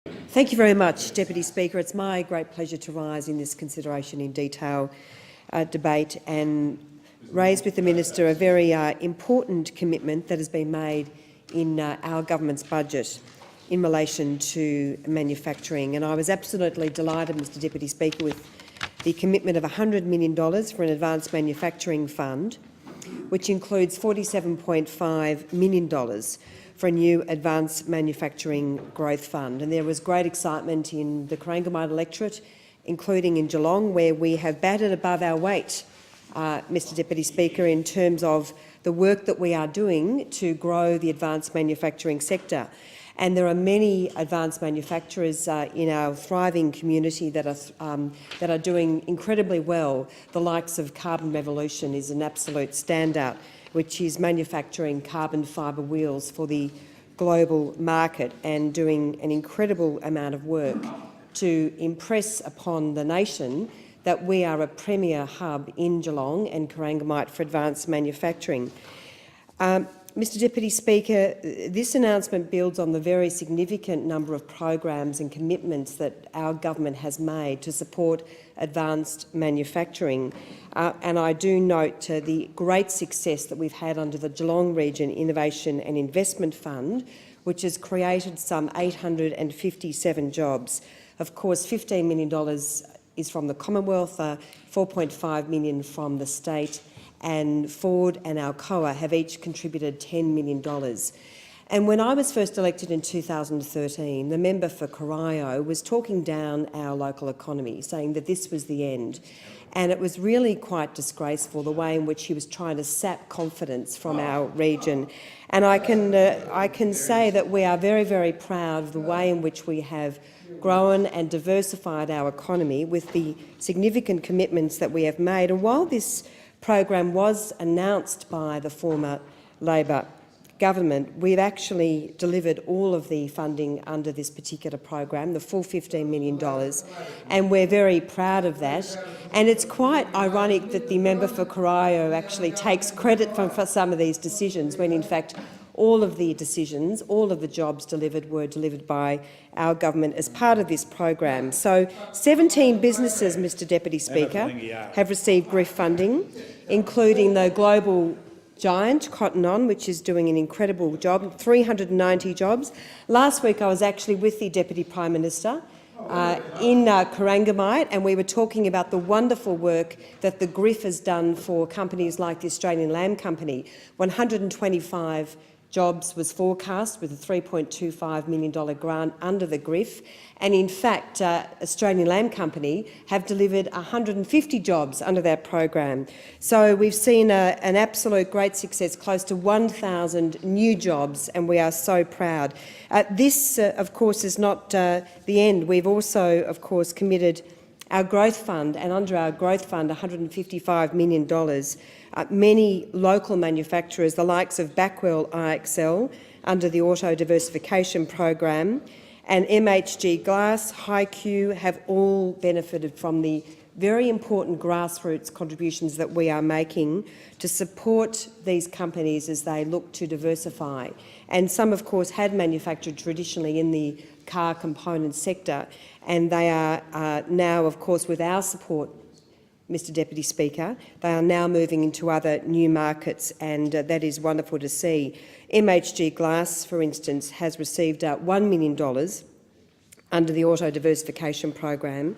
Thank you very much, Deputy Speaker. It's my great pleasure to rise in this consideration in detail debate and raise with the Minister a very important commitment that has been made in our government's budget in relation to manufacturing. And I was absolutely delighted, Mr Deputy Speaker, with the commitment of $100 million for an advanced manufacturing fund, which includes $47.5 million for a new advanced manufacturing growth fund. And there was great excitement in the Corangamite electorate, including in Geelong, where we have batted above our weight, Mr Deputy Speaker, in terms of the work that we are doing to grow the advanced manufacturing sector. And there are many advanced manufacturers in our thriving community that are doing incredibly well. The likes of Carbon Revolution is an absolute standout, which is manufacturing carbon fibre wheels for the global market and doing an incredible amount of work to impress upon the nation that we are a premier hub in Geelong and Corangamite for advanced manufacturing. Mr Deputy Speaker, this announcement builds on the very significant number of programs and commitments that our government has made to support advanced manufacturing. And I do note the great success that we've had under the Geelong Region Innovation and Investment Fund, which has created some 857 jobs. Of course, $15 million is from the Commonwealth, $4.5 million from the state, and Ford and Alcoa have each contributed $10 million. And when I was first elected in 2013, the member for Corio was talking down our local economy, saying that this was the end. And it was really quite disgraceful, the way in which he was trying to sap confidence from our region. And I can say that we are very, very proud of the way in which we have grown and diversified our economy with the significant commitments that we have made. And while this program was announced by the former Labor government, we've actually delivered all of the funding under this particular program, the full $15 million, and we're very proud of that. And it's quite ironic that the member for Corio actually takes credit for some of these decisions, when in fact all of the decisions, all of the jobs delivered were delivered by our government as part of this program. So 17 businesses, Mr Deputy Speaker, have received GRIF funding, including the global giant Cotton On, which is doing an incredible job, 390 jobs. Last week I was actually with the Deputy Prime Minister in Corangamite, and we were talking about the wonderful work that the GRIF has done for companies like the Australian Lamb Company. 125 jobs was forecast with a $3.25 million grant under the GRIF, and in fact Australian Lamb Company have delivered 150 jobs under that program. So we've seen an absolute great success, close to 1,000 new jobs, and we are so proud. This of course is not the end. We've also of course committed our growth fund, and under our growth fund $155 million. Many local manufacturers, the likes of Backwell IXL under the Auto Diversification Program, and MHG Glass, HiQ have all benefited from the very important grassroots contributions that we are making to support these companies as they look to diversify. And some, of course, had manufactured traditionally in the car component sector, and they are now, of course, with our support, Mr Deputy Speaker, they are now moving into other new markets, and that is wonderful to see. MHG Glass, for instance, has received $1 million under the Auto Diversification Program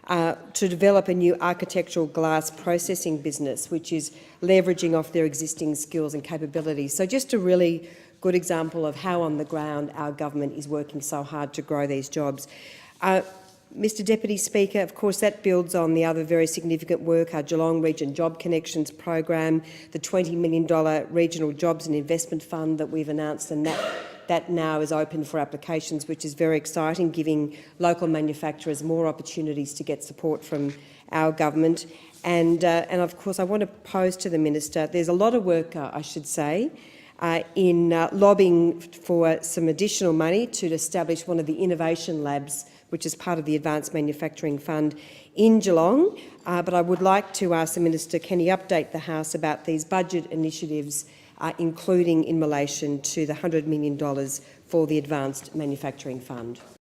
to develop a new architectural glass processing business, which is leveraging off their existing skills and capabilities. So just a really good example of how on the ground our government is working so hard to grow these jobs. Mr Deputy Speaker, of course that builds on the other very significant work, our Geelong Region Job Connections program, the $20 million Regional Jobs and Investment Fund that we've announced, and that now is open for applications, which is very exciting, giving local manufacturers more opportunities to get support from our government. And of course I want to pose to the Minister, there's a lot of work, I should say, in lobbying for some additional money to establish one of the innovation labs, which is part of the Advanced Manufacturing Fund in Geelong. But I would like to ask the Minister, can he update the House about these budget initiatives, including in relation to the $100 million for the Advanced Manufacturing Fund?